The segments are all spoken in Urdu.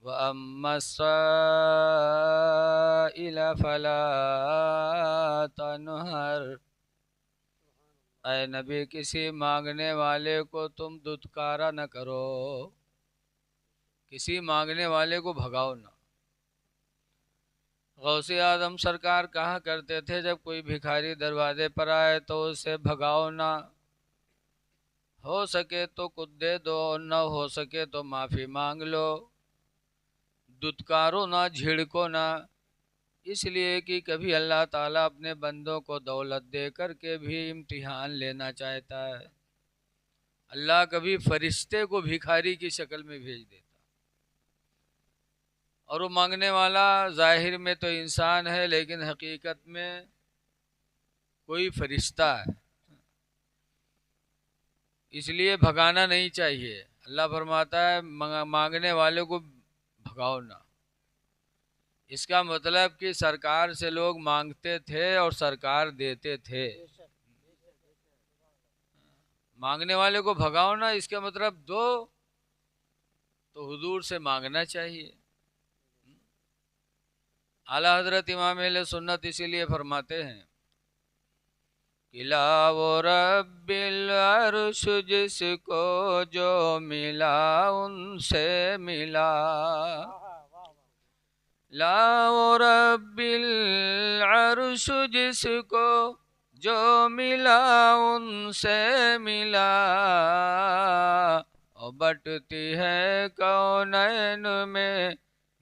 وَأَمَّا السَّائِلَ فَلَا تَنْهَرْ۔ اے نبی کسی مانگنے والے کو تم دھتکارا نہ کرو، کسی مانگنے والے کو بھگاؤ نہ۔ غوث اعظم سرکار کہا کرتے تھے جب کوئی بھکاری دروازے پر آئے تو اسے بھگاؤ نہ، ہو سکے تو کچھ دے دو، نہ ہو سکے تو معافی مانگ لو، دھتکارو نہ، جھڑکو نہ، اس لیے کہ کبھی اللہ تعالیٰ اپنے بندوں کو دولت دے کر کے بھی امتحان لینا چاہتا ہے۔ اللہ کبھی فرشتے کو بھکاری کی شکل میں بھیج دیتا، اور وہ مانگنے والا ظاہر میں تو انسان ہے لیکن حقیقت میں کوئی فرشتہ ہے، اس لیے بھگانا نہیں چاہیے۔ اللہ فرماتا ہے مانگنے والے کو بھگاؤ نہ۔ اس کا مطلب کہ سرکار سے لوگ مانگتے تھے اور سرکار دیتے تھے، مانگنے والے کو بھگاؤ نہ، اس کا مطلب دو تو حضور سے مانگنا چاہیے۔ اعلیٰ حضرت امام اہل سنت اسی لیے فرماتے ہیں کہ لا وہ رب العرش جس کو جو ملا ان سے ملا، لا وہ رب العرش جس کو جو ملا ان سے ملا، اور بٹتی ہے کونین میں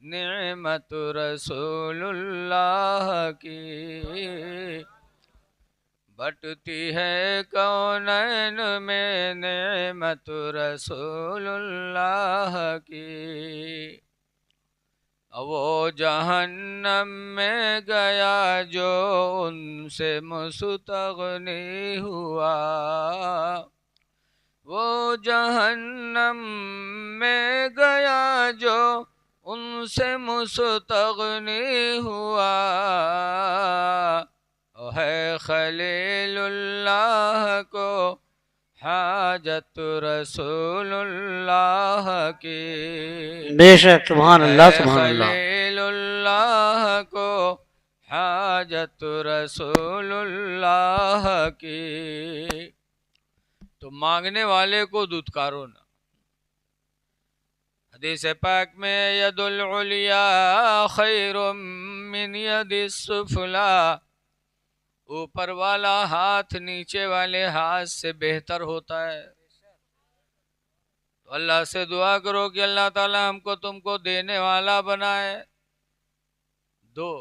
نعمت رسول اللہ کی، بٹتی ہے کونین میں نعمت رسول اللہ کی، وہ جہنم میں گیا جو ان سے مستغنی ہوا، وہ جہنم میں گیا جو ان سے مستغنی ہوا، ہے خلیل اللہ کو حاجت رسول اللہ کی، بے شک، سبحان اللہ ہے سبحان اللہ۔ خلیل اللہ کو حاجت رسول اللہ کی، تو مانگنے والے کو دھتکارو نہ۔ حدیث پاک میں ید العلیا خیر من ید السفلا، اوپر والا ہاتھ نیچے والے ہاتھ سے بہتر ہوتا ہے۔ تو اللہ سے دعا کرو کہ اللہ تعالی ہم کو تم کو دینے والا بنائے، دو۔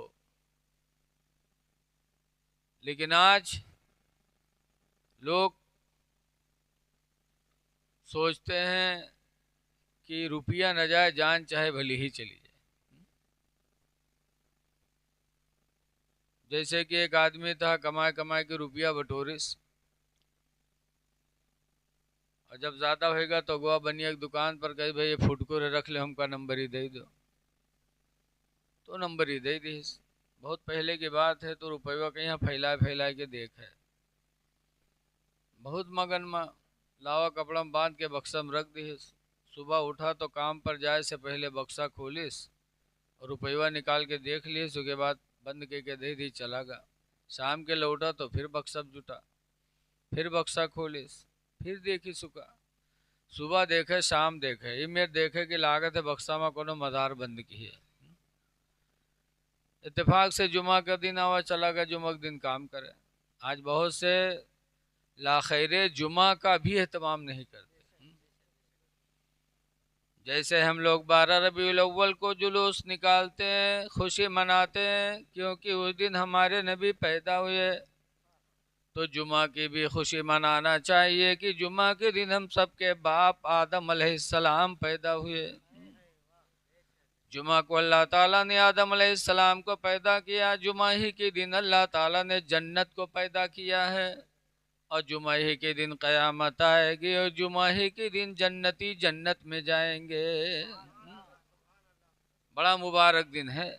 لیکن آج لوگ سوچتے ہیں کہ روپیہ نہ جائے جان چاہے بھلی ہی چلی جائے۔ جیسے کہ ایک آدمی تھا کمائے کمائے کے روپیہ بٹورس، اور جب زیادہ ہوئے گا تو گوا بنی ایک دکان پر کہی بھائی یہ فوڈ کو رکھ لے، ہم کا نمبر ہی دے دو، تو نمبر ہی دے دی۔ بہت پہلے کی بات ہے، تو روپیہ کہیں پھیلا کے دیکھا، بہت مگن ماں لاوا کپڑا میں باندھ کے بکسہ میں رکھ دی۔ صبح اٹھا تو کام پر جائے سے پہلے بکسہ کھولیس اور روپیہ نکال کے دیکھ لیے، اس کے بعد بند کے دے دی، چلا گا۔ شام کے لوٹا تو پھر بکسہ جٹا، پھر بکسہ کھولیس، پھر دیکھی سکا، صبح دیکھے شام دیکھے، یہ میں دیکھے کہ لاگت ہے بکسہ میں کو مزار بند کی ہے۔ اتفاق سے جمعہ کا دن آوا، چلا گا جمعہ کے دن کام کرے۔ آج بہت سے لاخیر جمعہ کا بھی اہتمام نہیں کرتے۔ جیسے ہم لوگ 12 ربیع الاول کو جلوس نکالتے ہیں، خوشی مناتے ہیں کیونکہ اس دن ہمارے نبی پیدا ہوئے، تو جمعہ کی بھی خوشی منانا چاہیے کہ جمعہ کے دن ہم سب کے باپ آدم علیہ السلام پیدا ہوئے۔ جمعہ کو اللہ تعالیٰ نے آدم علیہ السلام کو پیدا کیا، جمعہ ہی کے دن اللہ تعالیٰ نے جنت کو پیدا کیا ہے، اور جمعہ ہی کے دن قیامت آئے گی، اور جمعہ ہی کے دن جنتی جنت میں جائیں گے۔ بڑا مبارک دن ہے،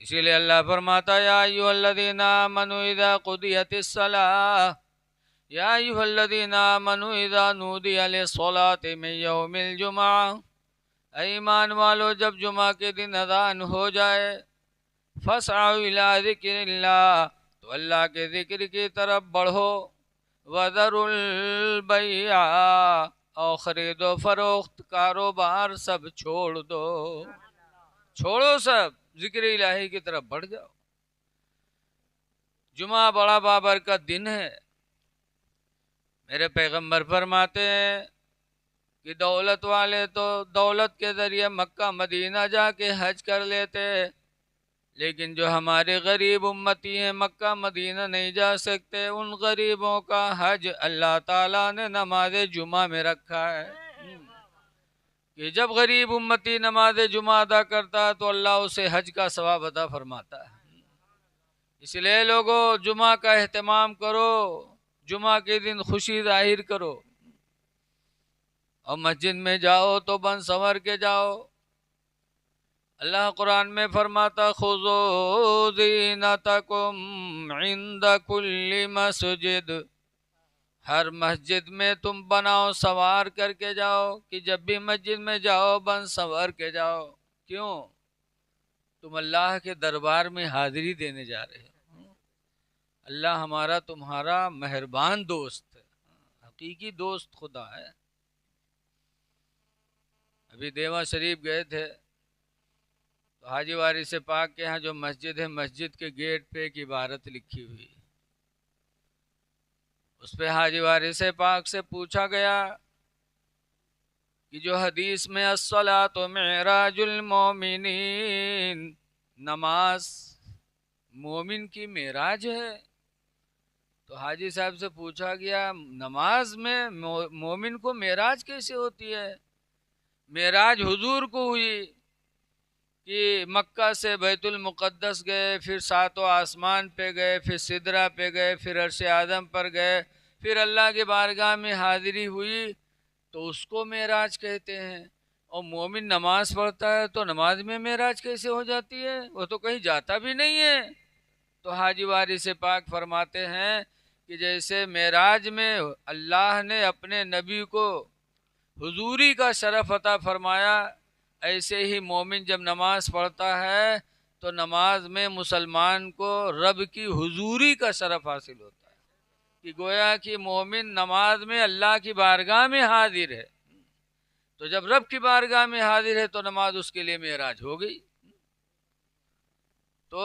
اسی لیے اللہ فرماتا ہے یا ایھا الذین آمنوا اذا قضیت الصلاۃ، یا ایھا الذین آمنوا اذا نودی للصلاۃ من یوم الجمعہ اے ایمان والو جب جمعہ کے دن اذان ہو جائے فسعوا الی ذکر اللہ تو اللہ کے ذکر کی طرف بڑھو وذروا البیع اور خرید و فروخت کاروبار سب چھوڑ دو، چھوڑو سب، ذکر الہی کی طرف بڑھ جاؤ۔ جمعہ بڑا بابرکت دن ہے۔ میرے پیغمبر فرماتے ہیں کہ دولت والے تو دولت کے ذریعے مکہ مدینہ جا کے حج کر لیتے، لیکن جو ہمارے غریب امتی ہیں مکہ مدینہ نہیں جا سکتے، ان غریبوں کا حج اللہ تعالیٰ نے نماز جمعہ میں رکھا ہے کہ جب غریب امتی نماز جمعہ ادا کرتا ہے تو اللہ اسے حج کا ثواب عطا فرماتا ہے۔ اس لیے لوگوں جمعہ کا اہتمام کرو، جمعہ کے دن خوشی ظاہر کرو، اور مسجد میں جاؤ تو بن سنور کے جاؤ۔ اللہ قرآن میں فرماتا خذوا زینتکم عند کل مسجد، ہر مسجد میں تم بناؤ سوار کر کے جاؤ کہ جب بھی مسجد میں جاؤ بن سنور کے جاؤ۔ کیوں؟ تم اللہ کے دربار میں حاضری دینے جا رہے ہو۔ اللہ ہمارا تمہارا مہربان دوست ہے، حقیقی دوست خدا ہے۔ ابھی دیوا شریف گئے تھے تو حاجی وارث پاک کے ہاں جو مسجد ہے، مسجد کے گیٹ پہ ایک عبارت لکھی ہوئی، اس پہ حاجی وارث پاک سے پوچھا گیا کہ جو حدیث میں الصلاۃ معراج المومنین، نماز مومن کی معراج ہے، تو حاجی صاحب سے پوچھا گیا نماز میں مومن کو معراج کیسے ہوتی ہے؟ معراج حضور کو ہوئی کہ مکہ سے بیت المقدس گئے، پھر ساتوں آسمان پہ گئے، پھر سدرہ پہ گئے، پھر عرش اعظم پر گئے، پھر اللہ کی بارگاہ میں حاضری ہوئی، تو اس کو معراج کہتے ہیں۔ اور مومن نماز پڑھتا ہے تو نماز میں معراج کیسے ہو جاتی ہے؟ وہ تو کہیں جاتا بھی نہیں ہے۔ تو حاجی وارث پاک فرماتے ہیں کہ جیسے معراج میں اللہ نے اپنے نبی کو حضوری کا شرف عطا فرمایا، ایسے ہی مومن جب نماز پڑھتا ہے تو نماز میں مسلمان کو رب کی حضوری کا شرف حاصل ہوتا ہے، کہ گویا کہ مومن نماز میں اللہ کی بارگاہ میں حاضر ہے، تو جب رب کی بارگاہ میں حاضر ہے تو نماز اس کے لیے معراج ہو گئی۔ تو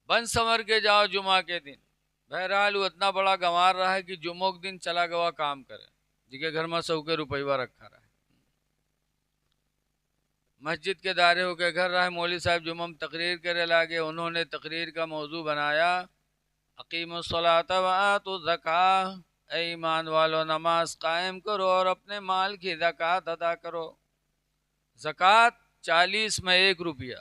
بن سنور کے جاؤ جمعہ کے دن۔ بہرحال وہ اتنا بڑا گنوار رہا ہے کہ جمعہ کے دن چلا گوا کام کرے، جگہ گھر میں سو کے روپیہ رکھا رہا ہے، مسجد کے دارے ہو کے گھر رہا ہے۔ مولوی صاحب جمعہ میں تقریر کرے لاگے، انہوں نے تقریر کا موضوع بنایا اقیموا الصلاۃ وآتوا الزکاۃ، اے ایمان والو نماز قائم کرو اور اپنے مال کی زکوٰۃ ادا کرو۔ زکوٰۃ 40 میں 1 روپیہ،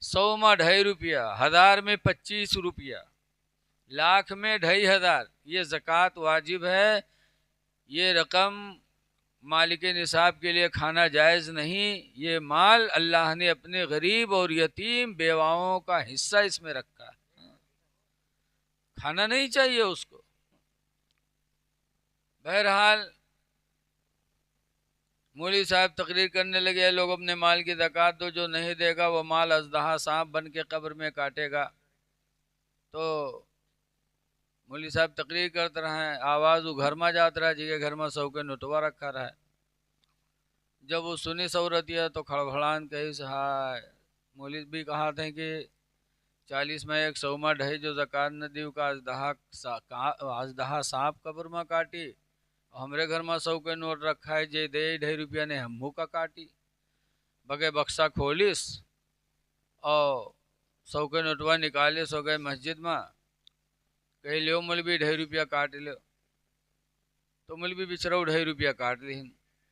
100 میں 2.5 روپیہ، 1000 میں 25 روپیہ، لاکھ میں 2500، یہ زکوٰۃ واجب ہے۔ یہ رقم مالک نصاب کے لیے کھانا جائز نہیں، یہ مال اللہ نے اپنے غریب اور یتیم بیواؤں کا حصہ اس میں رکھا ہے، کھانا نہیں چاہیے اس کو۔ بہرحال مولوی صاحب تقریر کرنے لگے، لوگ اپنے مال کی زکوٰۃ دو، جو نہیں دے گا وہ مال اژدہا سانپ بن کے قبر میں کاٹے گا۔ تو مولوی صاحب تقریر کرتے رہے، آواز وہ گھر میں جاتا رہا، جگہ گھر میں سو کے نٹوا رکھا رہا۔ جب وہ سنی صورتیہ تو کھڑبڑان کہی سے ہائے، مولوی بھی کہا تھے کہ 40 میں 1، 100 میں 2.5 جو زکوٰۃ نہ دیو کا اژدہا سانپ قبر میں کاٹی، ہمارے گھر میں 100 کے نوٹ رکھا ہے، جے دے 2.5 روپیہ نے ہموں کا کاٹی، بگے بکسا کھولیس اور 100 کے نوٹوا نکالے، سو گئے مسجد میں، کہی لیو مولوی 2.5 روپیہ کاٹ لیو، تو مولوی بچرو 2.5 روپیہ کاٹ لین،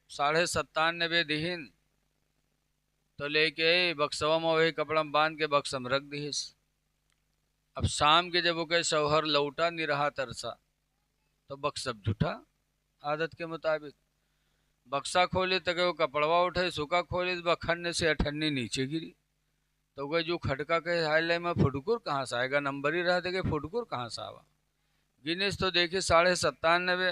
97.5 دہین، تو لے کے بکسوا میں وہی کپڑا باندھ کے بکسم رکھ دیس۔ اب شام کے جب وہ کہ شوہر لوٹا نہیں رہا ترسا، تو بکسب جھٹا عادت کے مطابق، بکسا کھولے تک وہ کپڑوا اٹھے، سکا کھولے بکھننے سے 98 نیچے گری، تو وہ جو کھٹکا کہ ہائے لے میں فٹکر کہاں سے آئے گا، نمبر ہی رہا تھا کہ فٹکر کہاں سے آوا، گنیس تو دیکھے 97.5،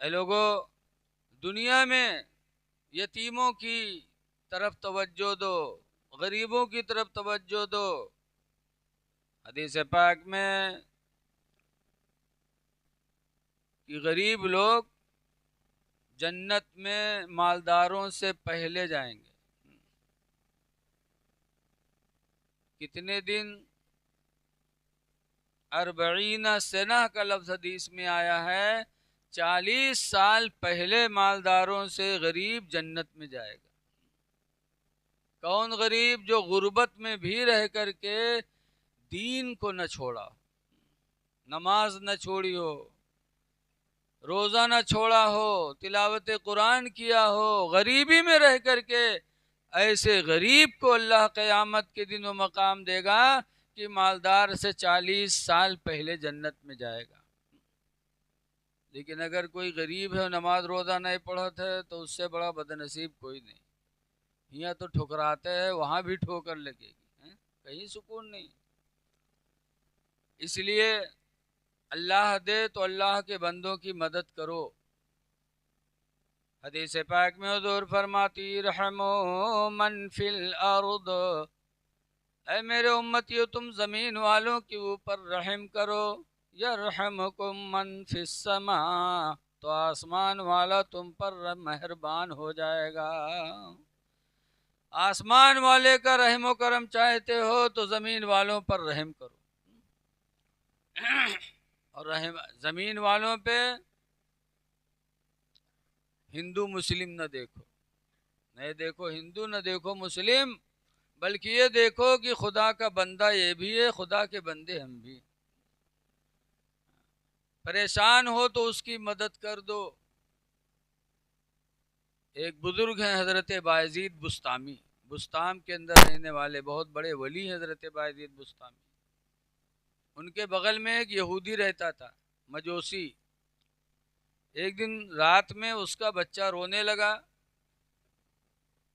اے لوگو، دنیا میں یتیموں کی طرف توجہ دو، غریبوں کی طرف توجہ دو۔ حدیث پاک میں کہ غریب لوگ جنت میں مالداروں سے پہلے جائیں گے۔ کتنے دن؟ 40 سنہ کا لفظ حدیث میں آیا ہے، 40 سال پہلے مالداروں سے غریب جنت میں جائے گا۔ کون غریب؟ جو غربت میں بھی رہ کر کے دین کو نہ چھوڑا، نماز نہ چھوڑی ہو، روزہ نہ چھوڑا ہو، تلاوت قرآن کیا ہو، غریبی میں رہ کر کے، ایسے غریب کو اللہ قیامت کے دن وہ مقام دے گا کہ مالدار سے 40 سال پہلے جنت میں جائے گا۔ لیکن اگر کوئی غریب ہے اور نماز روزہ نہیں پڑھتا ہے تو اس سے بڑا بدنصیب کوئی نہیں۔ یہاں تو ٹھکراتے ہیں، وہاں بھی ٹھوکر لگے گی، کہیں سکون نہیں۔ اس لیے اللہ دے تو اللہ کے بندوں کی مدد کرو۔ حدیث پاک میں حضور فرماتی رحمو من فی الارض، اے میرے امتیو تم زمین والوں کے اوپر رحم کرو، یرحمکم من فی السماء، تو آسمان والا تم پر مہربان ہو جائے گا۔ آسمان والے کا رحم و کرم چاہتے ہو تو زمین والوں پر رحم کرو، اور زمین والوں پہ ہندو مسلم نہ دیکھو، نہیں دیکھو ہندو، نہ دیکھو مسلم، بلکہ یہ دیکھو کہ خدا کا بندہ یہ بھی ہے، خدا کے بندے ہم بھی۔ پریشان ہو تو اس کی مدد کر دو۔ ایک بزرگ ہیں حضرت بایزید بسطامی، بسطام کے اندر رہنے والے بہت بڑے ولی حضرت بایزید بسطامی۔ ان کے بغل میں ایک یہودی رہتا تھا، مجوسی۔ ایک دن رات میں اس کا بچہ رونے لگا۔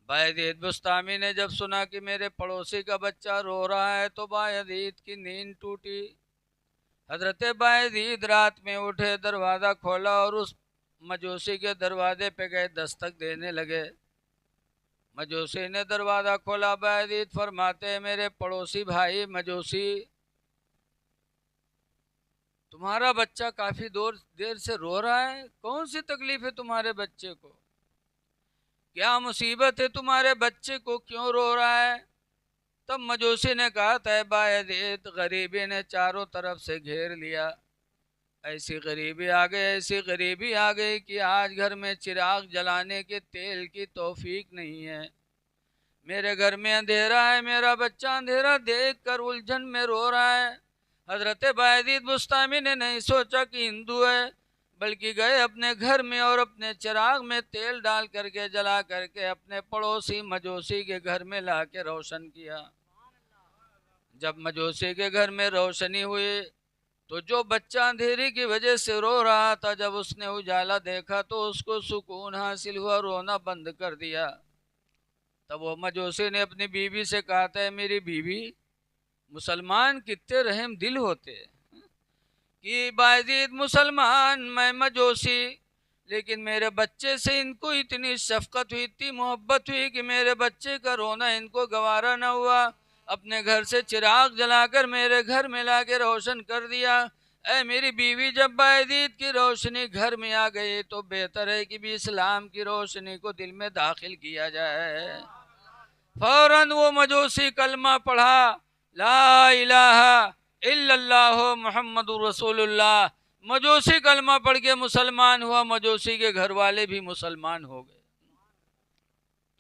بایزید بسطامی نے جب سنا کہ میرے پڑوسی کا بچہ رو رہا ہے تو بایزید کی نیند ٹوٹی۔ حضرت بایزید رات میں اٹھے، دروازہ کھولا اور اس مجوسی کے دروازے پہ گئے، دستک دینے لگے۔ مجوسی نے دروازہ کھولا، بایزید فرماتے ہیں میرے پڑوسی بھائی مجوسی، تمہارا بچہ کافی دیر سے رو رہا ہے، کون سی تکلیف ہے تمہارے بچے کو؟ کیا مصیبت ہے تمہارے بچے کو، کیوں رو رہا ہے؟ تب مجوسی نے کہا تھا بایزید، غریبی نے چاروں طرف سے گھیر لیا، ایسی غریبی آ گئی، ایسی غریبی آ گئی کہ آج گھر میں چراغ جلانے کے تیل کی توفیق نہیں ہے، میرے گھر میں اندھیرا ہے، میرا بچہ اندھیرا دیکھ کر الجھن میں رو رہا ہے۔ حضرت بایزید بسطامی نے نہیں سوچا کہ ہندو ہے، بلکہ گئے اپنے گھر میں اور اپنے چراغ میں تیل ڈال کر کے جلا کر کے اپنے پڑوسی مجوسی کے گھر میں لا کے روشن کیا۔ جب مجوسی کے گھر میں روشنی ہوئی تو جو بچہ اندھیری کی وجہ سے رو رہا تھا، جب اس نے اجالا دیکھا تو اس کو سکون حاصل ہوا، رونا بند کر دیا۔ تب وہ مجوسی نے اپنی بیوی سے کہا تھا میری بیوی، مسلمان کتنے رحم دل ہوتے کہ بایزید مسلمان، میں مجوسی، لیکن میرے بچے سے ان کو اتنی شفقت ہوئی، اتنی محبت ہوئی کہ میرے بچے کا رونا ان کو گوارا نہ ہوا، اپنے گھر سے چراغ جلا کر میرے گھر میں لا کے روشن کر دیا۔ اے میری بیوی، جب بایزید کی روشنی گھر میں آ گئی تو بہتر ہے کہ بھی اسلام کی روشنی کو دل میں داخل کیا جائے۔ فوراً وہ مجوسی کلمہ پڑھا، لا الہ الا اللہ محمد رسول اللہ۔ مجوسی کلمہ پڑھ کے مسلمان ہوا، مجوسی کے گھر والے بھی مسلمان ہو گئے۔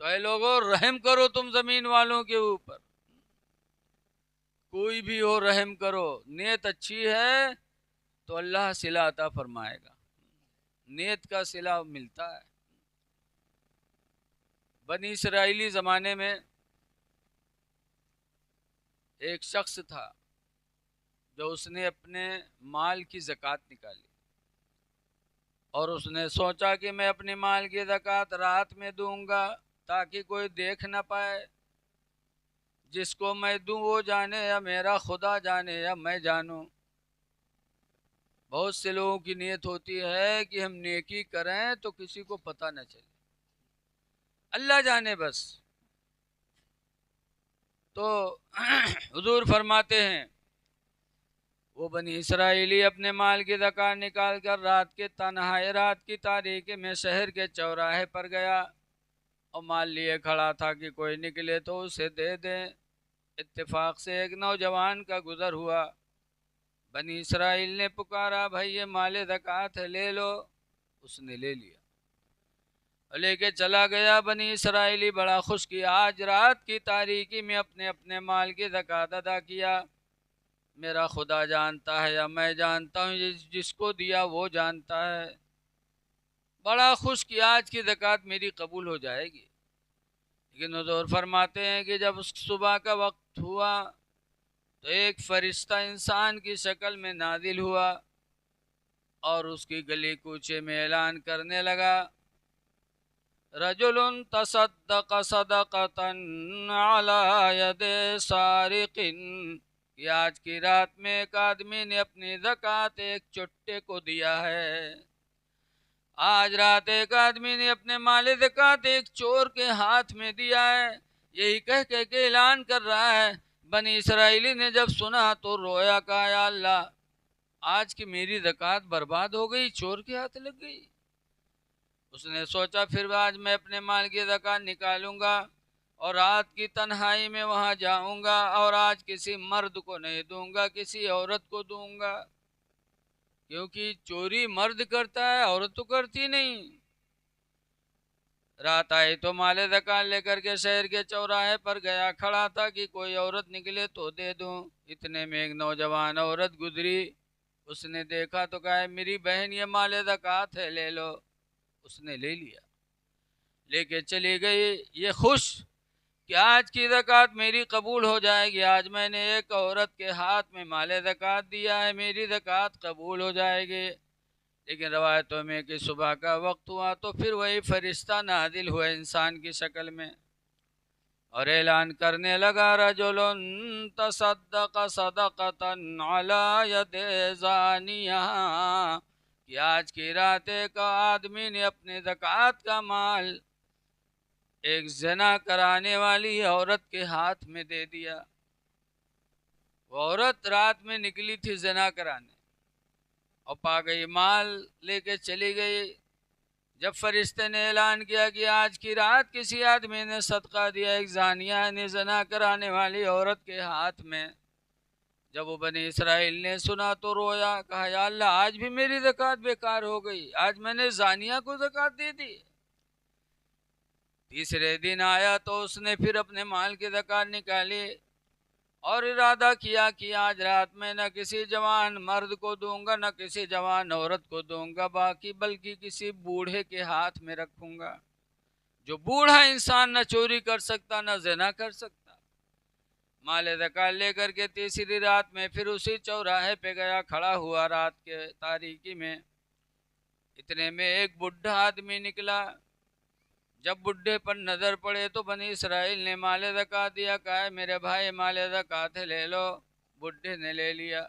تو اے لوگوں، رحم کرو تم زمین والوں کے اوپر، کوئی بھی ہو رحم کرو، نیت اچھی ہے تو اللہ صلہ عطا فرمائے گا، نیت کا صلہ ملتا ہے۔ بنی اسرائیلی زمانے میں ایک شخص تھا جو اس نے اپنے مال کی زکوٰۃ نکالی، اور اس نے سوچا کہ میں اپنے مال کی زکوٰۃ رات میں دوں گا تاکہ کوئی دیکھ نہ پائے، جس کو میں دوں وہ جانے یا میرا خدا جانے یا میں جانوں۔ بہت سے لوگوں کی نیت ہوتی ہے کہ ہم نیکی کریں تو کسی کو پتہ نہ چلے، اللہ جانے بس۔ تو حضور فرماتے ہیں وہ بنی اسرائیلی اپنے مال کی زکات نکال کر رات کی تاریکی میں شہر کے چوراہے پر گیا اور مال لیے کھڑا تھا کہ کوئی نکلے تو اسے دے دیں۔ اتفاق سے ایک نوجوان کا گزر ہوا، بنی اسرائیل نے پکارا، بھائی یہ مال زکات ہے، لے لو۔ اس نے لے لیا اور لے کے چلا گیا۔ بنی اسرائیلی بڑا خوش کیا، آج رات کی تاریکی میں اپنے اپنے مال کی زکات ادا کیا۔ میرا خدا جانتا ہے یا میں جانتا ہوں، جس کو دیا وہ جانتا ہے۔ بڑا خوش کیا، آج کی زکات میری قبول ہو جائے گی۔ لیکن حضور فرماتے ہیں کہ جب اس صبح کا وقت ہوا تو ایک فرشتہ انسان کی شکل میں نازل ہوا اور اس کی گلی کوچے میں اعلان کرنے لگا، رجل تصدق صدقۃ علی ید سارق، کہ آج کی رات میں ایک آدمی نے اپنی زکات ایک چٹے کو دیا ہے۔ آج رات ایک آدمی نے اپنے مال زکات ایک چور کے ہاتھ میں دیا ہے۔ یہی کہہ کے اعلان کر رہا ہے۔ بنی اسرائیلی نے جب سنا تو رویا، کہا یا اللہ، آج کی میری زکات برباد ہو گئی، چور کے ہاتھ لگ گئی۔ اس نے سوچا پھر آج میں اپنے مال کی زکات نکالوں گا اور رات کی تنہائی میں وہاں جاؤں گا اور آج کسی مرد کو نہیں دوں گا، کسی عورت کو دوں گا، کیونکہ چوری مرد کرتا ہے، عورت تو کرتی نہیں۔ رات آئی تو مال زکات لے کر کے شہر کے چوراہے پر گیا، کھڑا تھا کہ کوئی عورت نکلے تو دے دوں۔ اتنے میں ایک نوجوان عورت گزری، اس نے دیکھا تو کہا، میری بہن یہ مال زکات ہے، لے لو۔ اس نے لے لیا، لے کے چلی گئی، یہ خوش کہ آج کی زکات میری قبول ہو جائے گی، آج میں نے ایک عورت کے ہاتھ میں مال زکات دیا ہے، میری زکات قبول ہو جائے گی۔ لیکن روایتوں میں کہ صبح کا وقت ہوا تو پھر وہی فرشتہ نازل ہوا انسان کی شکل میں اور اعلان کرنے لگا، رجل تصدق صدقۃ علی ید زانیہ، کہ آج کی رات ایک آدمی نے اپنے زکات کا مال ایک زنا کرانے والی عورت کے ہاتھ میں دے دیا۔ وہ عورت رات میں نکلی تھی زنا کرانے اور پا گئی، مال لے کے چلی گئی۔ جب فرشتے نے اعلان کیا کہ آج کی رات کسی آدمی نے صدقہ دیا ایک زانیہ یعنی زنا کرانے والی عورت کے ہاتھ میں، جب وہ بنی اسرائیل نے سنا تو رویا، کہا یا اللہ، آج بھی میری زکات بیکار ہو گئی، آج میں نے زانیہ کو زکات دے دی۔ تیسرے دن آیا تو اس نے پھر اپنے مال کی زکات نکالی اور ارادہ کیا کہ آج رات میں نہ کسی جوان مرد کو دوں گا، نہ کسی جوان عورت کو دوں گا، بلکہ کسی بوڑھے کے ہاتھ میں رکھوں گا، جو بوڑھا انسان نہ چوری کر سکتا نہ زنا کر سکتا۔ مال زکات لے کر کے تیسری رات میں پھر اسی چوراہے پہ گیا، کھڑا ہوا رات کے تاریکی میں۔ اتنے میں ایک بوڑھا آدمی نکلا، جب بڈھے پر نظر پڑے تو بنی اسرائیل نے مال زکات دیا، کہا میرے بھائی مال زکات ہے، لے لو۔ بڈھے نے لے لیا،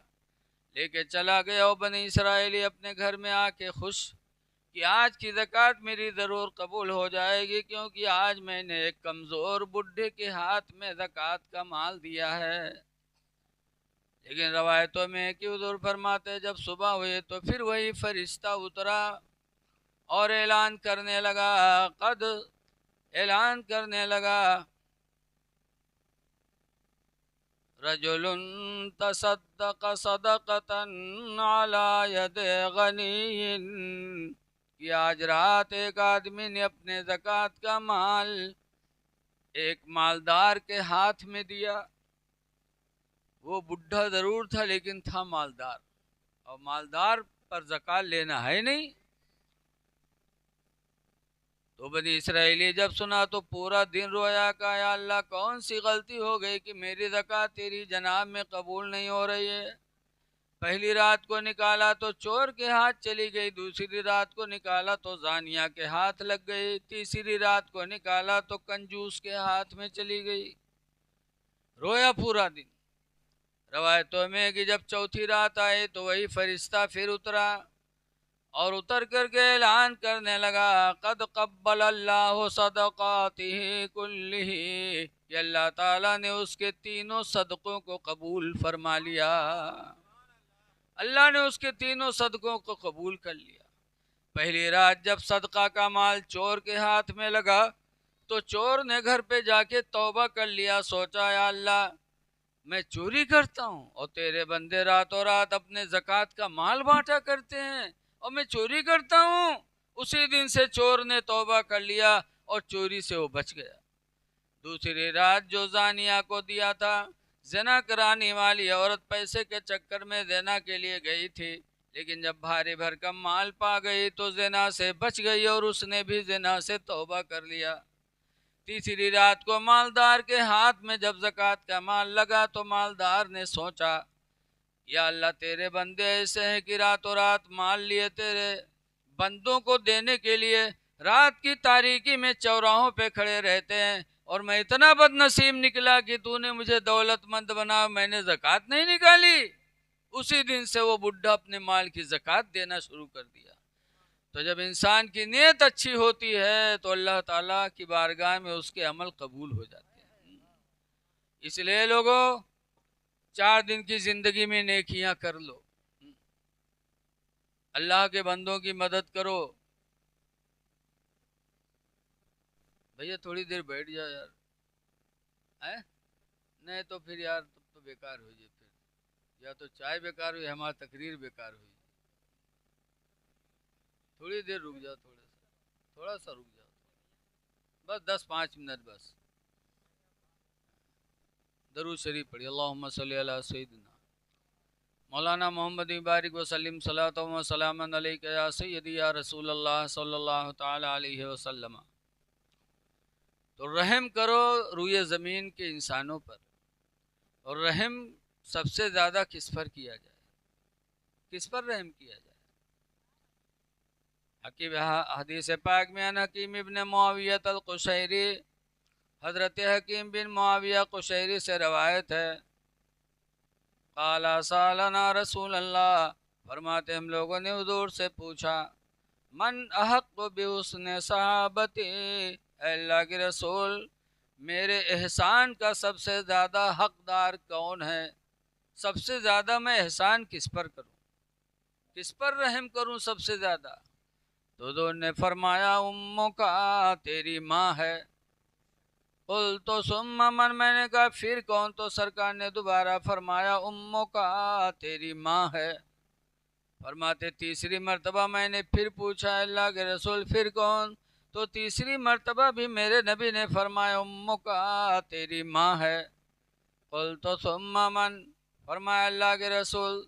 لے کے چلا گیا۔ اور بنی اسرائیلی اپنے گھر میں آ کے خوش کہ آج کی زکات میری ضرور قبول ہو جائے گی، کیونکہ آج میں نے ایک کمزور بڈھے کے ہاتھ میں زکات کا مال دیا ہے۔ لیکن روایتوں میں کہ حضور فرماتے جب صبح ہوئی تو پھر وہی فرشتہ اترا اور اعلان کرنے لگا رجل تصدق صدقۃ علی ید غنی، کہ آج رات ایک آدمی نے اپنے زکات کا مال ایک مالدار کے ہاتھ میں دیا۔ وہ بڈھا ضرور تھا لیکن تھا مالدار، اور مالدار پر زکات لینا ہے نہیں۔ تو بنی اسرائیلی جب سنا تو پورا دن رویا، کہا یا اللہ، کون سی غلطی ہو گئی کہ میری زکات تیری جناب میں قبول نہیں ہو رہی ہے؟ پہلی رات کو نکالا تو چور کے ہاتھ چلی گئی، دوسری رات کو نکالا تو زانیہ کے ہاتھ لگ گئی، تیسری رات کو نکالا تو کنجوس کے ہاتھ میں چلی گئی۔ رویا پورا دن۔ روایتوں میں کہ جب چوتھی رات آئی تو وہی فرشتہ پھر اترا اور اتر کر کے اعلان کرنے لگا قد قبل اللہ صدقاتہ کلہ، کہ اللہ تعالیٰ نے اس کے تینوں صدقوں کو قبول فرما لیا، اللہ نے اس کے تینوں صدقوں کو قبول کر لیا۔ پہلی رات جب صدقہ کا مال چور کے ہاتھ میں لگا تو چور نے گھر پہ جا کے توبہ کر لیا، سوچا یا اللہ میں چوری کرتا ہوں اور تیرے بندے راتوں رات اپنے زکوٰۃ کا مال بانٹا کرتے ہیں اور میں چوری کرتا ہوں۔ اسی دن سے چور نے توبہ کر لیا اور چوری سے وہ بچ گیا۔ دوسری رات جو زانیہ کو دیا تھا، زنا کرانے والی عورت پیسے کے چکر میں زنا کے لیے گئی تھی، لیکن جب بھاری بھرکم مال پا گئی تو زنا سے بچ گئی اور اس نے بھی زنا سے توبہ کر لیا۔ تیسری رات کو مالدار کے ہاتھ میں جب زکوٰۃ کا مال لگا تو مالدار نے سوچا یا اللہ تیرے بندے ایسے ہیں کہ راتوں رات مال لیے تیرے بندوں کو دینے کے لیے رات کی تاریکی میں چوراہوں پہ کھڑے رہتے ہیں، اور میں اتنا بد نصیب نکلا کہ تو نے مجھے دولت مند بنا، میں نے زکوٰۃ نہیں نکالی۔ اسی دن سے وہ بڈھا اپنے مال کی زکوٰۃ دینا شروع کر دیا۔ تو جب انسان کی نیت اچھی ہوتی ہے تو اللہ تعالیٰ کی بارگاہ میں اس کے عمل قبول ہو جاتے ہیں۔ اس لیے لوگوں 4 دن کی زندگی میں نیکیاں کر لو، اللہ کے بندوں کی مدد کرو۔ بھیا تھوڑی دیر بیٹھ جاؤ یار، نہیں تو پھر یار تب تو بیکار ہو جائے، پھر یا تو چائے بیکار ہوئی، ہماری تقریر بیکار ہوئی۔ تھوڑی دیر رک جاؤ، تھوڑا سا رک جاؤ، بس 10-5 منٹ بس۔ درود شریف پڑھی، اللہم صلی علی سیدنا مولانا محمد بارک وسلم صلاۃ و سلام علیک یا سیدی یا رسول اللہ صلی اللہ تعالی علیہ وسلم۔ تو رحم کرو روئے زمین کے انسانوں پر، اور رحم سب سے زیادہ کس پر کیا جائے، کس پر رحم کیا جائے؟ حدیث پاک میں ان حکیم ابن معاویہ القشیری، حضرت حکیم بن معاویہ قشیری سے روایت ہے، قال سالنا رسول اللہ، فرماتے ہم لوگوں نے حضور سے پوچھا من احق بحسن صحابتی، اے اللہ کے رسول میرے احسان کا سب سے زیادہ حقدار کون ہے؟ سب سے زیادہ میں احسان کس پر کروں، کس پر رحم کروں سب سے زیادہ؟ تو حضور نے فرمایا اموں کا، تیری ماں ہے۔ قلت ثم من، میں نے کہا پھر کون؟ تو سرکار نے دوبارہ فرمایا اموں کا، تیری ماں ہے۔ فرماتے تیسری مرتبہ میں نے پھر پوچھا اللہ کے رسول پھر کون؟ تو تیسری مرتبہ بھی میرے نبی نے فرمایا اموں کا، تیری ماں ہے۔ قلت ثم من، فرمایا اللہ کے رسول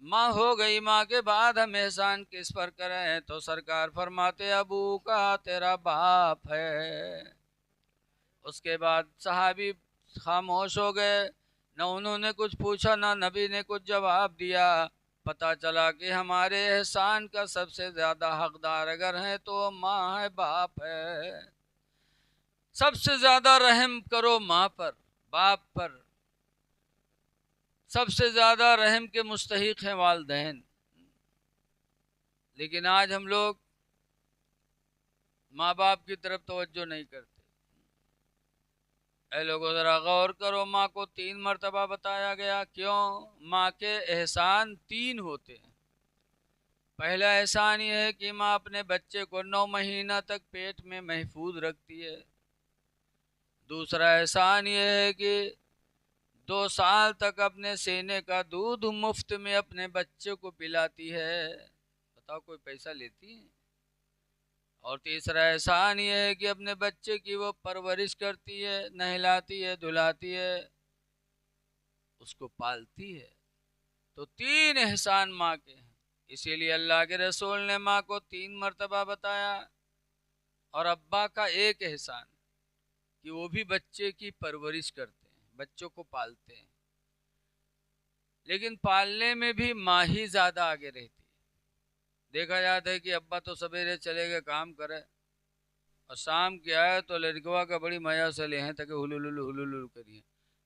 ماں ہو گئی، ماں کے بعد ہم احسان کس پر کریں؟ تو سرکار فرماتے ابو کا، تیرا باپ ہے۔ اس کے بعد صحابی خاموش ہو گئے، نہ انہوں نے کچھ پوچھا نہ نبی نے کچھ جواب دیا۔ پتہ چلا کہ ہمارے احسان کا سب سے زیادہ حقدار اگر ہیں تو ماں ہے، باپ ہے۔ سب سے زیادہ رحم کرو ماں پر، باپ پر۔ سب سے زیادہ رحم کے مستحق ہیں والدین۔ لیکن آج ہم لوگ ماں باپ کی طرف توجہ نہیں کرتے۔ اے لوگوں ذرا غور کرو، ماں کو 3 مرتبہ بتایا گیا، کیوں؟ ماں کے احسان 3 ہوتے ہیں۔ پہلا احسان یہ ہے کہ ماں اپنے بچے کو 9 مہینہ تک پیٹ میں محفوظ رکھتی ہے۔ دوسرا احسان یہ ہے کہ 2 سال تک اپنے سینے کا دودھ مفت میں اپنے بچے کو پلاتی ہے۔ بتاؤ کوئی پیسہ لیتی ہے؟ اور تیسرا احسان یہ ہے کہ اپنے بچے کی وہ پرورش کرتی ہے، نہلاتی ہے، دھلاتی ہے، اس کو پالتی ہے۔ تو 3 احسان ماں کے ہیں، اسی لیے اللہ کے رسول نے ماں کو 3 مرتبہ بتایا۔ اور ابا کا 1 احسان کہ وہ بھی بچے کی پرورش کرتے ہیں، بچوں کو پالتے ہیں، لیکن پالنے میں بھی ماں ہی زیادہ آگے رہتی ہے۔ دیکھا جاتا ہے کہ ابا تو سویرے چلے گئے کام کرے اور شام کے آئے تو لڑکوا کا بڑی مزہ سے لے ہیں تاکہ ہلو کریے،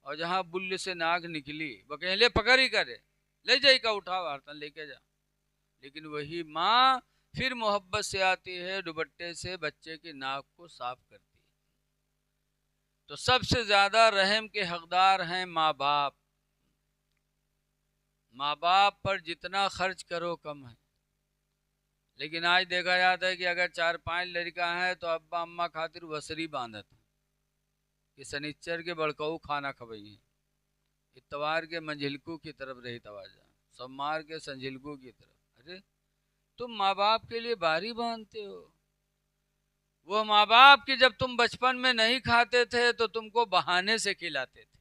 اور جہاں بل سے ناک نکلی بکیلے پکڑ ہی کرے لے جائی کا اٹھا وارتن لے کے جا، لیکن وہی ماں پھر محبت سے آتی ہے دوپٹے سے بچے کی ناک کو صاف کرتی ہے۔ تو سب سے زیادہ رحم کے حقدار ہیں ماں باپ۔ ماں باپ پر جتنا خرچ کرو کم ہے، لیکن آج دیکھا جاتا ہے کہ اگر 4-5 لڑکا ہے تو ابا اماں خاطر وسری باندھت کہ سنیچر کے بڑکاؤ کھانا کھوئی ہیں، اتوار کے منجھلکو کی طرف رہی توجہ، سوموار کے سنجھلکو کی طرف۔ ارے تم ماں باپ کے لیے باری باندھتے ہو، وہ ماں باپ کی جب تم بچپن میں نہیں کھاتے تھے تو تم کو بہانے سے کھلاتے تھے۔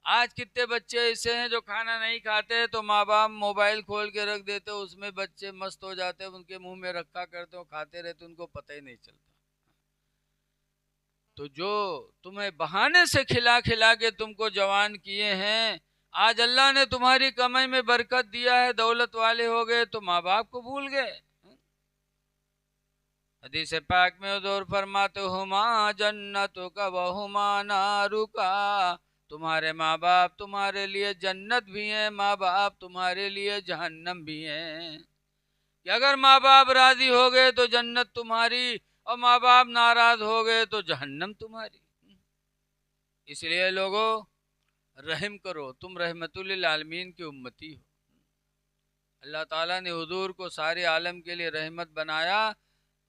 آج کتنے بچے ایسے ہیں جو کھانا نہیں کھاتے تو ماں باپ موبائل کھول کے رکھ دیتے، اس میں بچے مست ہو جاتے، ان کے منہ میں رکھا کرتے، کھاتے رہتے، ان کو پتہ ہی نہیں چلتا۔ تو جو تمہیں بہانے سے کھلا کھلا کے تم کو جوان کیے ہیں، آج اللہ نے تمہاری کمائی میں برکت دیا ہے، دولت والے ہو گئے تو ماں باپ کو بھول گئے۔ حدیث پاک میں حضور فرماتے ہما جنتک وہما نارک، تمہارے ماں باپ تمہارے لیے جنت بھی ہیں، ماں باپ تمہارے لیے جہنم بھی ہیں۔ کہ اگر ماں باپ راضی ہو گئے تو جنت تمہاری، اور ماں باپ ناراض ہو گئے تو جہنم تمہاری۔ اس لیے لوگوں رحم کرو، تم رحمت للعالمین کی امتی ہو۔ اللہ تعالیٰ نے حضور کو سارے عالم کے لیے رحمت بنایا،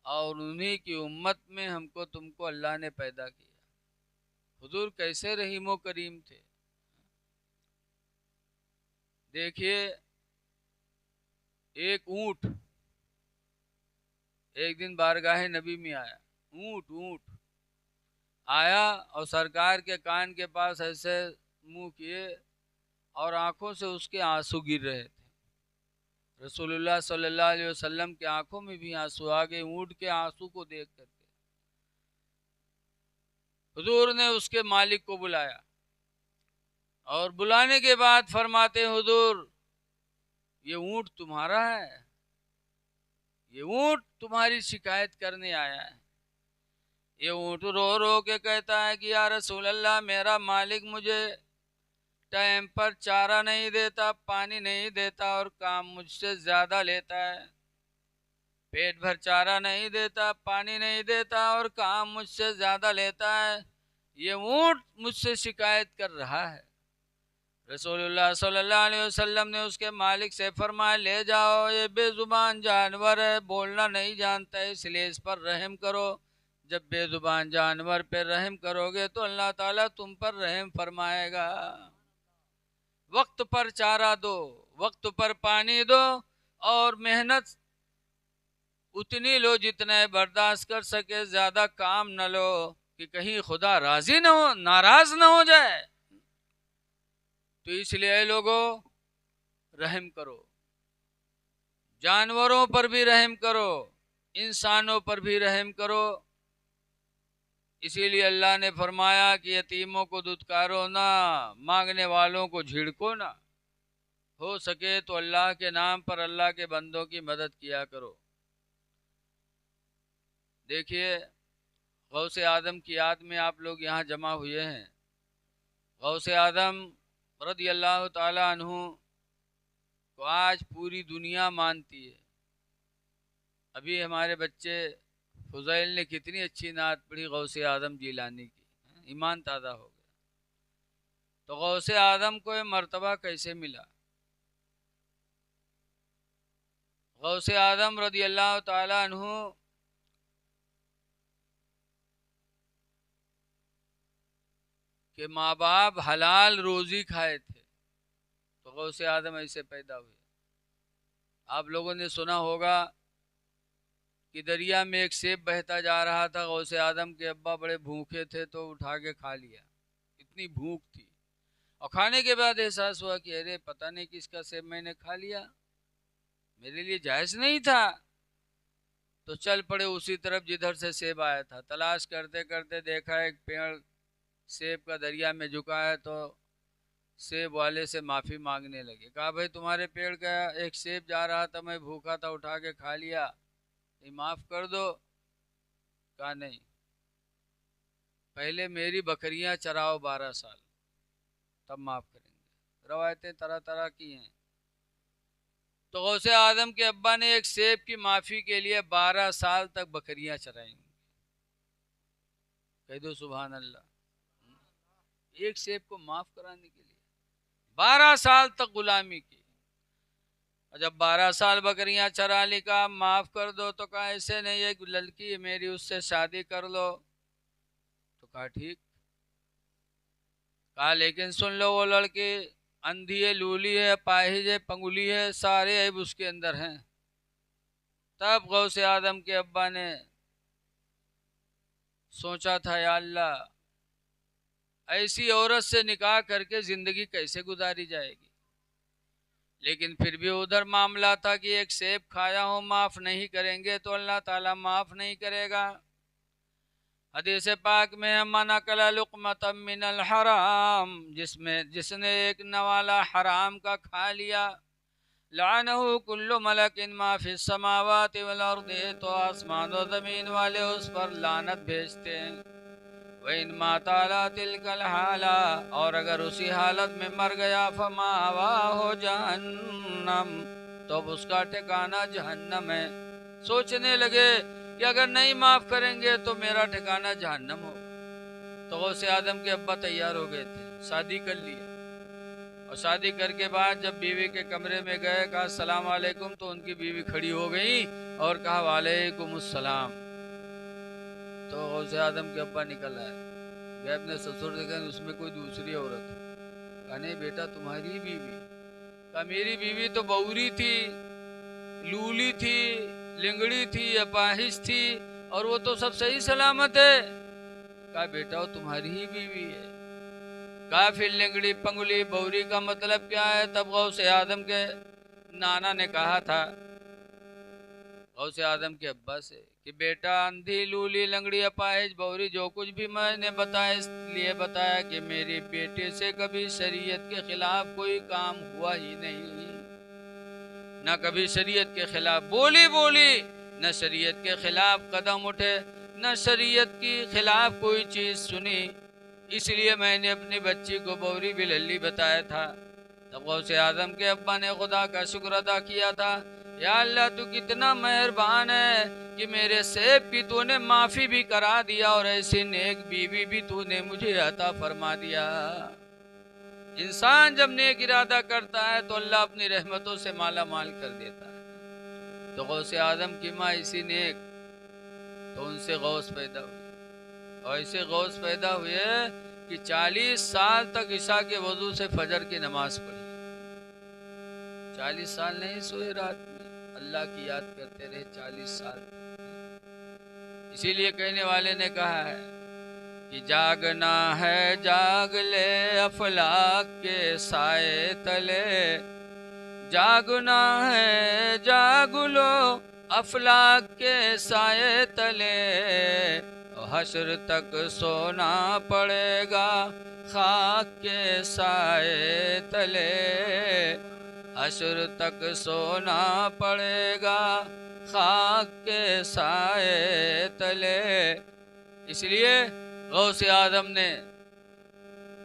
اور انہی کی امت میں ہم کو تم کو اللہ نے پیدا کیا۔ حضور کیسے رحیم و کریم تھے۔ دیکھیے ایک اونٹ ایک دن بارگاہ نبی میں آیا، اونٹ آیا اور سرکار کے کان کے پاس ایسے منہ کیے اور آنکھوں سے اس کے آنسو گر رہے تھے۔ رسول اللہ صلی اللہ علیہ وسلم کے آنکھوں میں بھی آنسو آ گئے اونٹ کے آنسو کو دیکھ کر کے۔ حضور نے اس کے مالک کو بلایا، اور بلانے کے بعد فرماتے حضور یہ اونٹ تمہارا ہے، یہ اونٹ تمہاری شکایت کرنے آیا ہے۔ یہ اونٹ رو رو کے کہتا ہے کہ یا رسول اللہ میرا مالک مجھے ٹائم پر چارہ نہیں دیتا، پانی نہیں دیتا، اور کام مجھ سے زیادہ لیتا ہے۔ پیٹ بھر چارہ نہیں دیتا، پانی نہیں دیتا، اور کام مجھ سے زیادہ لیتا ہے۔ یہ اونٹ مجھ سے شکایت کر رہا ہے۔ رسول اللہ صلی اللہ علیہ وسلم نے اس کے مالک سے فرمایا لے جاؤ، یہ بے زبان جانور ہے، بولنا نہیں جانتا ہے، اس لیے اس پر رحم کرو۔ جب بے زبان جانور پہ رحم کرو گے تو اللہ تعالیٰ تم پر رحم فرمائے گا۔ وقت پر چارہ دو، وقت پر پانی دو، اور محنت اتنی لو جتنا برداشت کر سکے، زیادہ کام نہ لو کہ کہیں خدا راضی نہ ہو، ناراض نہ ہو جائے۔ تو اس لیے لوگوں رحم کرو، جانوروں پر بھی رحم کرو، انسانوں پر بھی رحم کرو۔ اسی لیے اللہ نے فرمایا کہ یتیموں کو دھتکارو نہ، مانگنے والوں کو جھڑکو نہ، ہو سکے تو اللہ کے نام پر اللہ کے بندوں کی مدد کیا کرو۔ دیکھیے غوث اعظم کی یاد میں آپ لوگ یہاں جمع ہوئے ہیں۔ غوث اعظم رضی اللہ تعالی عنہ کو آج پوری دنیا مانتی ہے۔ ابھی ہمارے بچے فضیل نے کتنی اچھی نعت پڑھی غوث اعظم جیلانی کی، ایمان تازہ ہو گیا۔ تو غوث اعظم کو یہ مرتبہ کیسے ملا؟ غوث اعظم رضی اللہ تعالی عنہ کہ ماں باپ حلال روزی کھائے تھے تو غوث اعظم ایسے پیدا ہوئے۔ آپ لوگوں نے سنا ہوگا کہ دریا میں ایک سیب بہتا جا رہا تھا، غوث اعظم کے ابا بڑے بھوکے تھے تو اٹھا کے کھا لیا، اتنی بھوک تھی، اور کھانے کے بعد احساس ہوا کہ ارے پتہ نہیں کس کا سیب میں نے کھا لیا، میرے لیے جائز نہیں تھا۔ تو چل پڑے اسی طرف جدھر سے سیب آیا تھا، تلاش کرتے کرتے دیکھا ایک پیڑ سیب کا دریا میں جھکا ہے، تو سیب والے سے معافی مانگنے لگے، کہا بھائی تمہارے پیڑ کا ایک سیب جا رہا تھا، میں بھوکا تھا اٹھا کے کھا لیا، یہ معاف کر دو۔ کہا نہیں، پہلے میری بکریاں چراؤ 12 سال، تب معاف کریں گے۔ روایتیں طرح طرح کی ہیں۔ تو غوث اعظم کے ابا نے ایک سیب کی معافی کے لیے 12 سال تک بکریاں چرائیں گی۔ کہہ دو سبحان اللہ۔ ایک سیب کو معاف کرانے کے لیے 12 سال تک غلامی کی۔ اور جب 12 سال بکریاں چرا لی، کہا معاف کر دو، تو کہا ایسے نہیں، ایک لڑکی ہے میری، اس سے شادی کر لو۔ تو کہا ٹھیک۔ کہا لیکن سن لو، وہ لڑکی اندھی ہے، لولی ہے، پاہج ہے، پنگلی ہے، سارے عیب اس کے اندر ہیں۔ تب غوث اعظم کے ابا نے سوچا تھا یا اللہ ایسی عورت سے نکاح کر کے زندگی کیسے گزاری جائے گی، لیکن پھر بھی ادھر معاملہ تھا کہ ایک سیب کھایا ہو، معاف نہیں کریں گے تو اللہ تعالیٰ معاف نہیں کرے گا۔ حدیث پاک میں من اکل لقمۃ من الحرام، جس نے ایک نوالا حرام کا کھا لیا، لعنہ کل ملک ما فی السماوات والارض، تو آسمان و زمین والے اس پر لعنت بھیجتے ہیں۔ وَإِن مَاتَ عَلَىٰ تِلْكَ الْحَالَةِ، اور اگر اسی حالت میں مر گیا، فَمَأْوَاهُ جَهَنَّمُ، تو اب اس کا ٹھکانہ جہنم ہے۔ سوچنے لگے کہ اگر نہیں معاف کریں گے تو میرا ٹھکانہ جہنم ہو۔ تو غوث اعظم کے ابا تیار ہو گئے تھے، شادی کر لی، اور شادی کر کے بعد جب بیوی کے کمرے میں گئے، کہا السلام علیکم، تو ان کی بیوی کھڑی ہو گئی اور کہا وعلیکم السلام۔ تو غوث اعظم کے ابا نکل آئے، گئے اپنے سسر سے، کہیں اس میں کوئی دوسری عورت ہے؟ کہا نہیں بیٹا، تمہاری بیوی۔ کہا میری بیوی تو بوری تھی، لولی تھی، لنگڑی تھی، اپاہج تھی، اور وہ تو سب صحیح سلامت ہے۔ کہا بیٹا وہ تمہاری ہی بیوی ہے۔ کہا پھر لنگڑی، پنگلی، بوری کا مطلب کیا ہے؟ تب غوث اعظم کے نانا نے کہا تھا غوث اعظم کے ابا سے کہ بیٹا اندھی، لولی، لنگڑی، اپاہج، بوری، جو کچھ بھی میں نے بتایا اس لیے بتایا کہ میری بیٹے سے کبھی شریعت کے خلاف کوئی کام ہوا ہی نہیں، نہ کبھی شریعت کے خلاف بولی، نہ شریعت کے خلاف قدم اٹھے، نہ شریعت کی خلاف کوئی چیز سنی، اس لیے میں نے اپنی بچی کو بوری بللی بتایا تھا۔ تب غوث اعظم کے ابا نے خدا کا شکر ادا کیا تھا، یا اللہ تو کتنا مہربان ہے کہ میرے سیب کی تو نے معافی بھی کرا دیا، اور ایسی نیک بیوی بھی تو نے مجھے عطا فرما دیا۔ انسان جب نیک ارادہ کرتا ہے تو اللہ اپنی رحمتوں سے مالا مال کر دیتا ہے۔ تو غوث اعظم کی ماں اسی نیک، تو ان سے غوث پیدا ہوئے، اور ایسے غوث پیدا ہوئے کہ 40 سال تک عشاء کے وضو سے فجر کی نماز پڑھی۔ 40 سال نہیں سوئے رات میں، اللہ کی یاد کرتے رہے 40 سال۔ اسی لیے کہنے والے نے کہا ہے کہ جاگنا ہے جاگ لے افلاک کے سائے تلے، جاگنا ہے جاگ لو افلاک کے سائے تلے، حشر تک سونا پڑے گا خاک کے سائے تلے، حشر تک سونا پڑے گا خاک کے سائے تلے۔ اس لیے غوث اعظم نے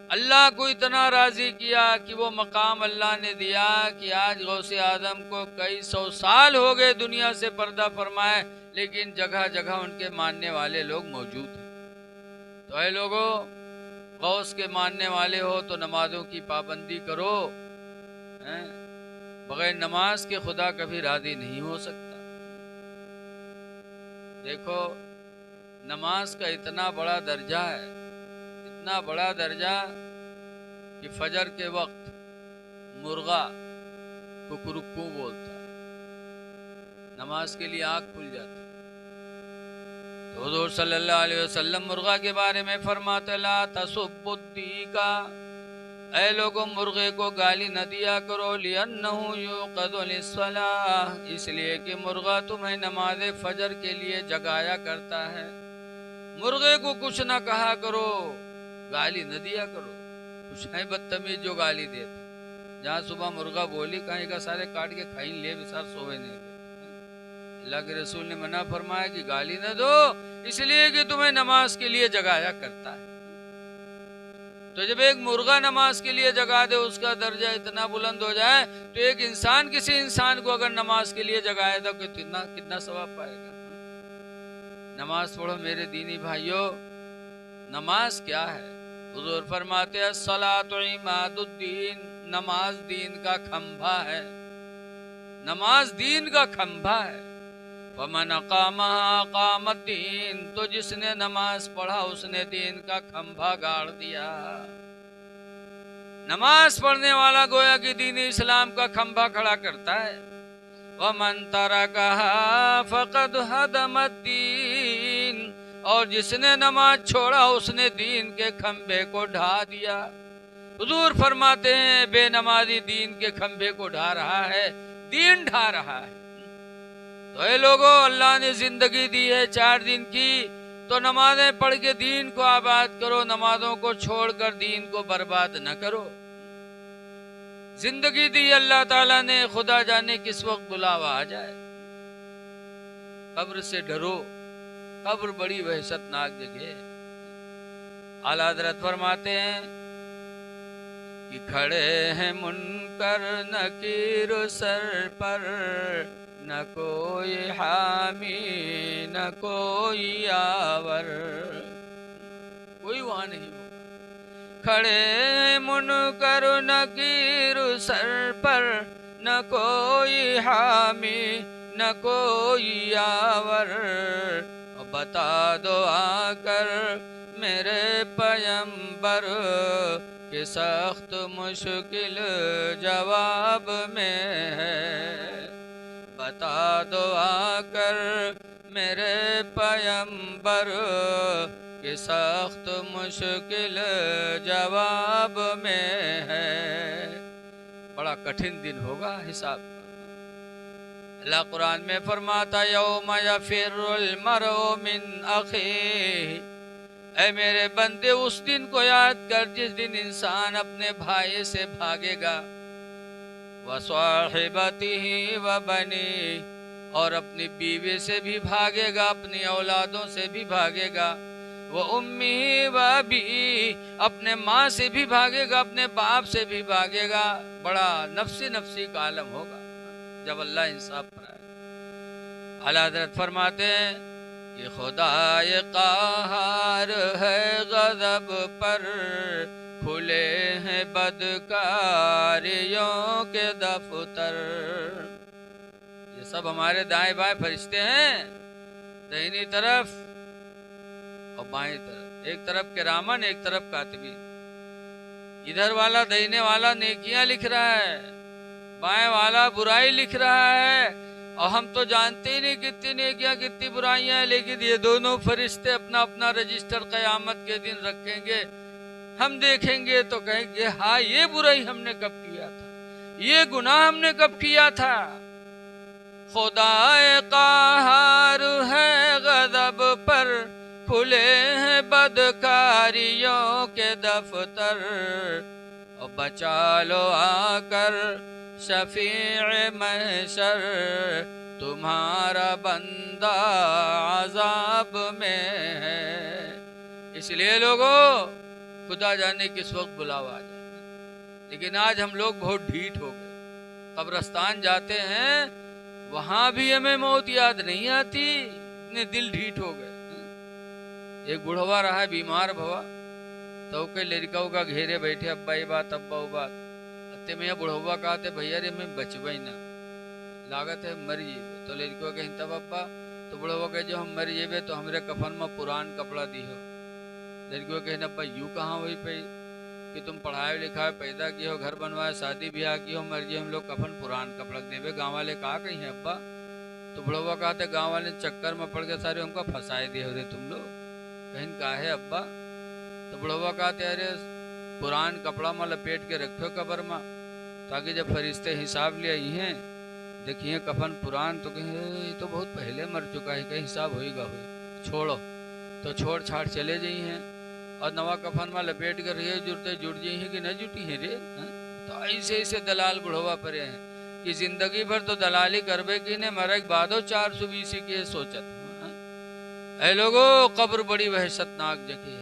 اللہ کو اتنا راضی کیا کہ وہ مقام اللہ نے دیا کہ آج غوث اعظم کو کئی 100 سال ہو گئے دنیا سے پردہ فرمائے، لیکن جگہ جگہ ان کے ماننے والے لوگ موجود ہیں۔ تو اے لوگوں، غوث کے ماننے والے ہو تو نمازوں کی پابندی کرو، بغیر نماز کے خدا کبھی راضی نہیں ہو سکتا۔ دیکھو نماز کا اتنا بڑا درجہ ہے، اتنا بڑا درجہ کہ فجر کے وقت مرغا ککرکو بولتا ہے، نماز کے لیے آنکھ کھل جاتی۔ تو حضور صلی اللہ علیہ وسلم مرغا کے بارے میں فرماتے لا تسبوا الدیکا، اے لوگوں مرغے کو گالی نہ دیا کرو، لِأَنَّهُ يُوقَظُ لِلصَّلَاةِ، اس لیے کہ مرغا تمہیں نماز فجر کے لیے جگایا کرتا ہے۔ مرغے کو کچھ نہ کہا کرو، گالی نہ دیا کرو۔ کچھ ہے بدتمیز جو گالی دیتے، جہاں صبح مرغا بولی کہیں کا سارے کاٹ کے کھائیں لے بسار سوئے نہیں دے۔ اللہ کے رسول نے منع فرمایا کہ گالی نہ دو، اس لیے کہ تمہیں نماز کے لیے جگایا کرتا ہے۔ تو جب ایک مرغا نماز کے لیے جگا دے اس کا درجہ اتنا بلند ہو جائے تو ایک انسان کسی انسان کو اگر نماز کے لیے جگائے تو کتنا ثواب پائے گا. نماز پڑھو میرے دینی بھائیوں. نماز کیا ہے؟ حضور فرماتے ہیں الصلاۃ عماد الدین، نماز دین کا کھمبا ہے. نماز دین کا کھمبا ہے. فمن اقامها اقام الدین، تو جس نے نماز پڑھا اس نے دین کا کھمبا گاڑ دیا. نماز پڑھنے والا گویا کہ دین اسلام کا کھمبا کھڑا کرتا ہے. ومن ترکها فقد هدم الدین، اور جس نے نماز چھوڑا اس نے دین کے کھمبے کو ڈھا دیا. حضور فرماتے ہیں بے نمازی دین کے کھمبے کو ڈھا رہا ہے، دین ڈھا رہا ہے. تو اے لوگو، اللہ نے زندگی دی ہے 4 دن کی، تو نمازیں پڑھ کے دین کو آباد کرو. نمازوں کو چھوڑ کر دین کو برباد نہ کرو. زندگی دی اللہ تعالیٰ نے، خدا جانے کس وقت بلاوا آ جائے. قبر سے ڈرو، قبر بڑی وحشت ناک جگہ ہے. اعلیٰ حضرت فرماتے ہیں کہ کھڑے ہیں منکر نکیر سر پر، نہ کوئی حامی نہ کوئی آور. کوئی وہاں نہیں ہوگا. کھڑے منکر نکیر سر پر، نہ کوئی حامی نہ کوئی آور. بتا دو آ کر میرے پیمبر کہ سخت مشکل جواب میں ہے. بتا دو آ کر میرے پیمبر کہ سخت مشکل جواب میں ہے. بڑا کٹھن دن ہوگا حساب کا. اللہ قرآن میں فرماتا یوم یفر المرء من اخیہ، اے میرے بندے اس دن کو یاد کر جس دن انسان اپنے بھائی سے بھاگے گا. وصاحبتہ وبنیہ، اور اپنی بیوی سے بھی بھاگے گا، اپنی اولادوں سے بھی بھاگے گا. وامہ وابیہ، اپنے ماں سے بھی بھاگے گا، اپنے باپ سے بھی بھاگے گا. بڑا نفسی کا عالم ہوگا جب اللہ انصاف پر آئے. اعلیٰ حضرت فرماتے ہیں کہ خدائے قہار ہے غضب پر، کھلے ہیں بدکاریوں کے دفتر. یہ سب ہمارے دائیں بائیں فرشتے ہیں، دہنی طرف اور بائیں طرف. ایک طرف کرامن، ایک طرف کاتبین. ادھر والا دہنے والا نیکیاں لکھ رہا ہے، بائیں والا برائی لکھ رہا ہے. اور ہم تو جانتے ہی نہیں کتنی نیکیاں کتنی برائیاں ہیں، لیکن یہ دونوں فرشتے اپنا اپنا رجسٹر قیامت کے دن رکھیں گے. ہم دیکھیں گے تو کہیں گے ہاں یہ برائی ہم نے کب کیا تھا، یہ گناہ ہم نے کب کیا تھا. خدائے قہار ہے غضب پر، کھلے ہیں بدکاریوں کے دفتر. اور بچا لو آ کر شفیع محشر، تمہارا بندہ عذاب میں ہے. اس لیے لوگوں، خدا جانے کس وقت بلاوا آ جائے. لیکن آج ہم لوگ بہت ڈھیٹ ہو گئے. قبرستان جاتے ہیں وہاں بھی ہمیں موت یاد نہیں آتی، اتنے دل ڈھیٹ ہو گئے. ایک بڑھوا رہا ہے بیمار بھوا، تو کہ لڑکاؤں کا گھیرے بیٹھے، ابا یہ بات ابا وہ بات. اتے میں بڑھوا کہتے بھیا رے میں بچبا ہی نہ لاگت ہے مر جیبے. تو لڑکوں کہ ہنتا ابا، تو بڑھوا کہ جو ہم مر جیبے تو ہمارے کفن میں پران کپڑا دی ہو. لڑکوں کہ ابا یوں کہاں ہوئی پئی کہ تم پڑھائے لکھائے پیدا کی ہو، گھر بنوائے شادی بیاہ کی ہو، مر جی ہم لوگ کفن پران کپڑا دے بے. گاؤں والے کہا کہیں ہیں ابا؟ تو بڑھوا کہتے گاؤں والے چکر میں پڑ کے سارے ہم کو پھنسائے دے ہو رے تم لوگ. کہیں کہا ہے ابا؟ تو بڑھوا کہتے ارے پران کپڑا میں لپیٹ کے رکھو قبر میں، تاکہ جب فرشتے حساب لے آئی ہیں دیکھیے کفن پران تو کہیں یہ تو بہت پہلے مر چکا ہے، کہیں حساب ہوئی گا ہوئی چھوڑو. تو چھوڑ چھاڑ چلے جائی ہیں اور نوا کفن میں لپیٹ کر رہے جڑتے جڑ جائی ہیں کہ نہ جٹی ہیں رے. تو ایسے دلال بڑھوا پڑے ہیں کہ زندگی بھر تو دلالی کربے کی نے مرک بعدو 420 کے سوچت. اے لوگو، قبر بڑی وحشت ناک جگہ ہے.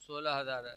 16,000।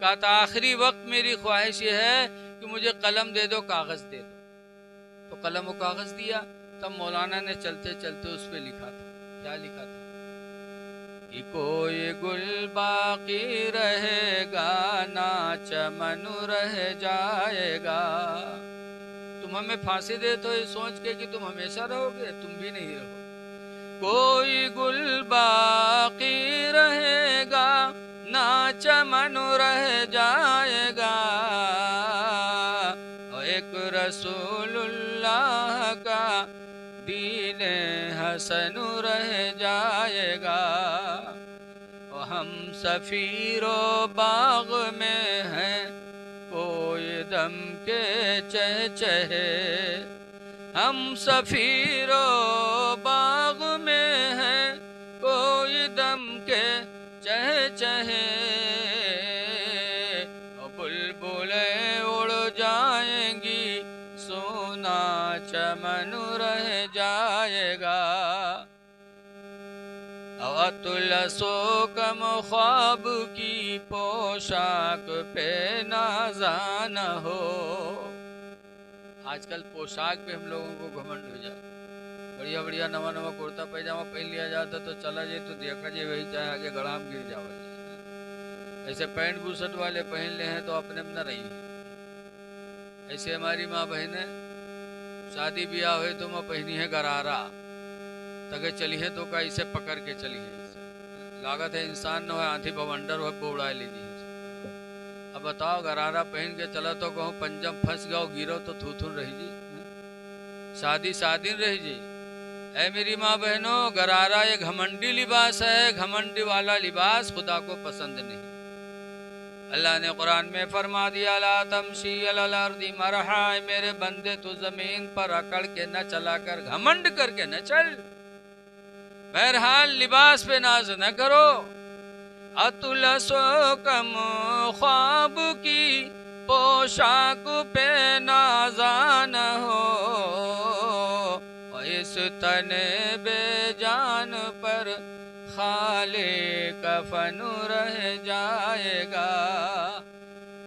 کہا تھا آخری وقت میری خواہش یہ ہے کہ مجھے قلم دے دو، کاغذ دے دو. تو قلم و کاغذ دیا. تب مولانا نے چلتے چلتے اس پہ لکھا تھا. کیا لکھا تھا؟ کہ کوئی گل باقی رہے گا نہ چمن رہ جائے گا. تم ہمیں پھانسی دے تو یہ سوچ کے کہ تم ہمیشہ رہو گے، تم بھی نہیں رہو. کوئی گل باقی رہے گا نہ چمن رہ جائے گا، اور ایک رسول اللہ کا دین حسن رہ جائے گا. اور ہم سفیر و باغ میں ہیں کوئی دم کے چہچہے. ہم سفیر و باغ میں ہیں کوئی دم کے چہچہے. اور بلبلیں اڑ جائیں گی سونا چمن رہ جائے گا. اطلسو کم خواب کی پوشاک پہ نازا نہ ہو. آج کل پوشاک پہ ہم لوگوں کو گھمنڈ ہو جاتا. بڑھیا بڑھیا نواں نواں کرتا پیجامہ پہن لیا جاتا تو چلا جائے تو دیکھا جائے وہی چاہے آگے گڑام گر جاؤ. ایسے پینٹ بوسٹ والے پہن لے ہیں تو اپنے میں نہ رہی. ایسے ہماری ماں بہنیں شادی بیاہ ہوئے تو ماں پہنی ہے گرارا تگے چلی ہے تو کا اسے پکڑ کے چلی ہے. لاگت ہے انسان نہ ہو آندھی بونڈر ہو بوڑھا لیجیے. اب بتاؤ گرارا پہن کے چلا تو کہوں پنجم پھنس گاؤ گیرو تو تھوتھن رہی جی. شادی شادی رہی جی. اے میری ماں بہنوں، گرارا یہ گھمنڈی لباس ہے. گھمنڈی والا لباس خدا کو پسند نہیں. اللہ نے قرآن میں فرما دیا لا تمشی علی الارض مرحا. میرے بندے تو زمین پر اکڑ کے نہ چلا کر، گھمنڈ کر کے نہ چل. بہرحال لباس پہ ناز نہ کرو. اطلسو کم خواب کی پوشاک پہ نازا نہ ہو. اس تن بے جان پر خالی کفن رہ جائے گا.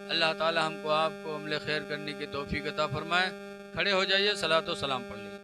اللہ تعالی ہم کو آپ کو عمل خیر کرنے کی توفیق عطا فرمائے. کھڑے ہو جائیے، صلاۃ و سلام پڑھ لیں.